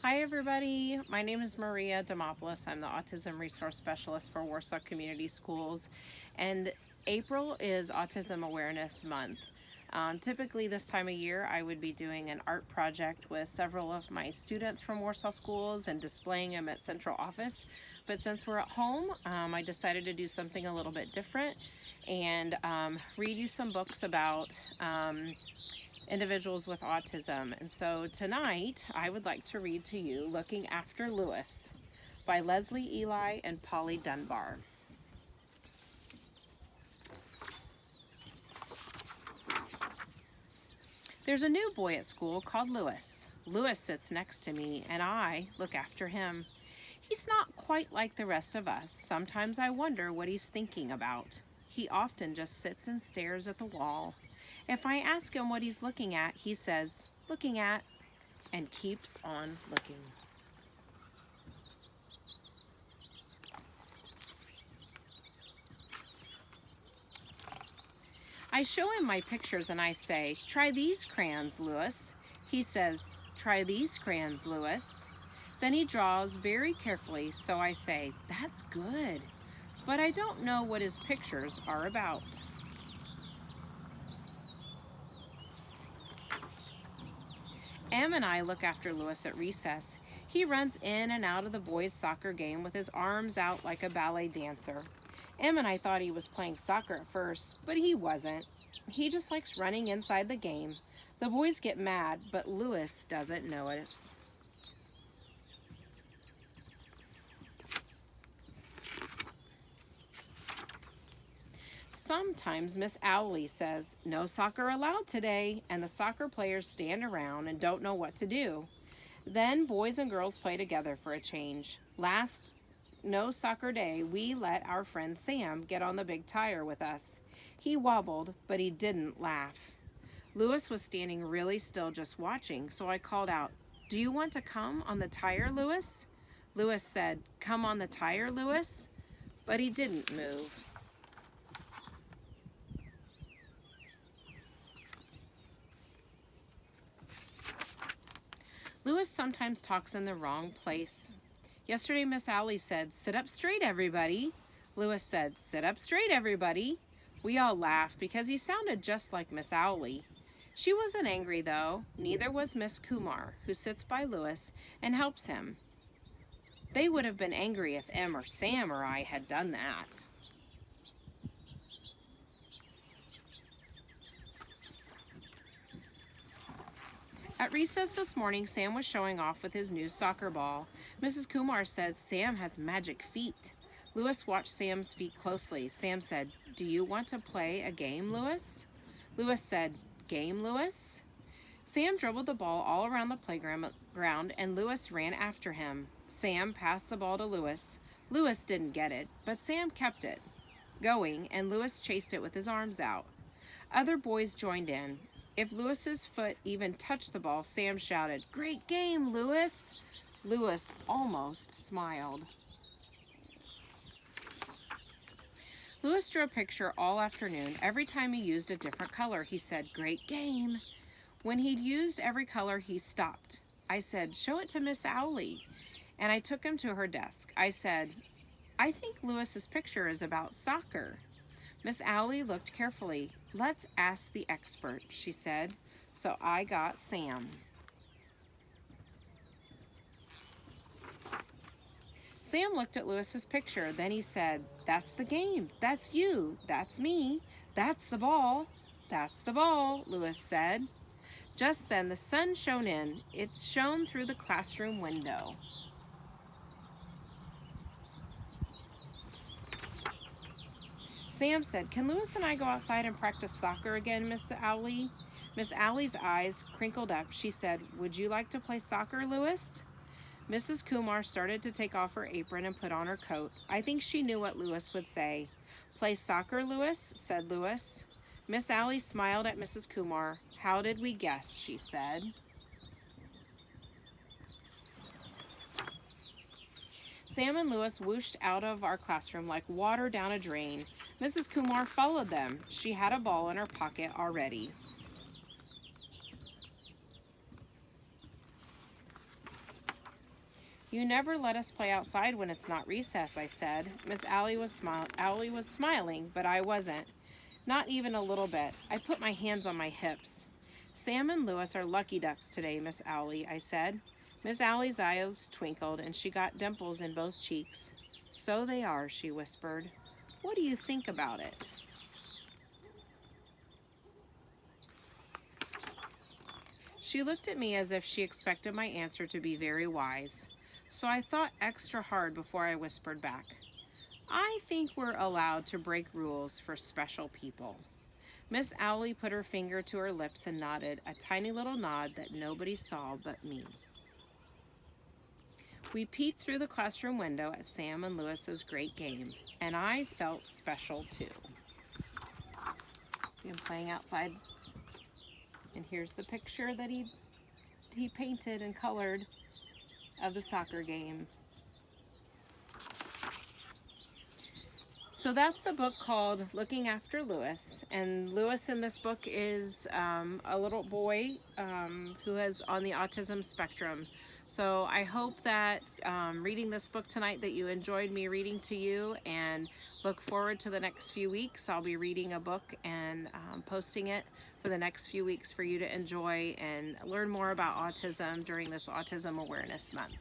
Hi everybody, my name is Maria Demopoulos. I'm the Autism Resource Specialist for Warsaw Community Schools, and April is Autism Awareness Month. Typically this time of year I would be doing an art project with several of my students from Warsaw schools and displaying them at central office, but since we're at home, I decided to do something a little bit different and read you some books about individuals with autism. And so tonight I would like to read to you Looking After Lewis by Leslie Ely and Polly Dunbar. There's a new boy at school called Lewis. Lewis sits next to me and I look after him. He's not quite like the rest of us. Sometimes I wonder what he's thinking about. He often just sits and stares at the wall. If I ask him what he's looking at, he says, "Looking at," and keeps on looking. I show him my pictures and I say, "Try these crayons, Lewis." He says, "Try these crayons, Lewis." Then he draws very carefully, so I say, "That's good." But I don't know what his pictures are about. Em and I look after Lewis at recess. He runs in and out of the boys' soccer game with his arms out like a ballet dancer. Em and I thought he was playing soccer at first, but he wasn't. He just likes running inside the game. The boys get mad, but Lewis doesn't notice. Sometimes Miss Owley says, "No soccer allowed today," and the soccer players stand around and don't know what to do. Then boys and girls play together for a change. Last no soccer day, we let our friend Sam get on the big tire with us. He wobbled, but he didn't laugh. Lewis was standing really still just watching, so I called out, "Do you want to come on the tire, Lewis?" Lewis said, "Come on the tire, Lewis?" But he didn't move. Lewis sometimes talks in the wrong place. Yesterday, Miss Owley said, "Sit up straight, everybody." Lewis said, "Sit up straight, everybody." We all laughed because he sounded just like Miss Owley. She wasn't angry, though. Neither was Miss Kumar, who sits by Lewis and helps him. They would have been angry if Em or Sam or I had done that. At recess this morning, Sam was showing off with his new soccer ball. Mrs. Kumar said Sam has magic feet. Lewis watched Sam's feet closely. Sam said, "Do you want to play a game, Lewis?" Lewis said, "Game, Lewis?" Sam dribbled the ball all around the playground and Lewis ran after him. Sam passed the ball to Lewis. Lewis didn't get it, but Sam kept it going and Lewis chased it with his arms out. Other boys joined in. If Lewis's foot even touched the ball, Sam shouted, "Great game, Lewis!" Lewis almost smiled. Lewis drew a picture all afternoon. Every time he used a different color, he said, "Great game." When he'd used every color, he stopped. I said, "Show it to Miss Owley." And I took him to her desk. I said, "I think Lewis's picture is about soccer." Miss Owley looked carefully. "Let's ask the expert," she said. So I got Sam. Sam looked at Lewis's picture. Then he said, "That's the game. That's you. That's me. That's the ball. That's the ball," Lewis said. Just then the sun shone in. It shone through the classroom window. Sam said, "Can Lewis and I go outside and practice soccer again, Miss Owley?" Miss Owley's eyes crinkled up. She said, "Would you like to play soccer, Lewis?" Mrs. Kumar started to take off her apron and put on her coat. I think she knew what Lewis would say. "Play soccer, Lewis?" said Lewis. Miss Owley smiled at Mrs. Kumar. "How did we guess?" she said. Sam and Lewis whooshed out of our classroom like water down a drain. Mrs. Kumar followed them. She had a ball in her pocket already. You never let us play outside when it's not recess, I said. Miss Allie was smiling, but I wasn't. Not even a little bit. I put my hands on my hips. Sam and Lewis are lucky ducks today, Miss Owlie, I said. Miss Owlie's eyes twinkled, and she got dimples in both cheeks. So they are, she whispered. What do you think about it? She looked at me as if she expected my answer to be very wise. So I thought extra hard before I whispered back. I think we're allowed to break rules for special people. Miss Owlie put her finger to her lips and nodded, a tiny little nod that nobody saw but me. We peeked through the classroom window at Sam and Lewis's great game, and I felt special too. See him playing outside. And here's the picture that he painted and colored of the soccer game. So that's the book called Looking After Lewis, and Lewis in this book is a little boy who is on the autism spectrum. So I hope that reading this book tonight that you enjoyed me reading to you, and look forward to the next few weeks. I'll be reading a book and posting it for the next few weeks for you to enjoy and learn more about autism during this Autism Awareness Month.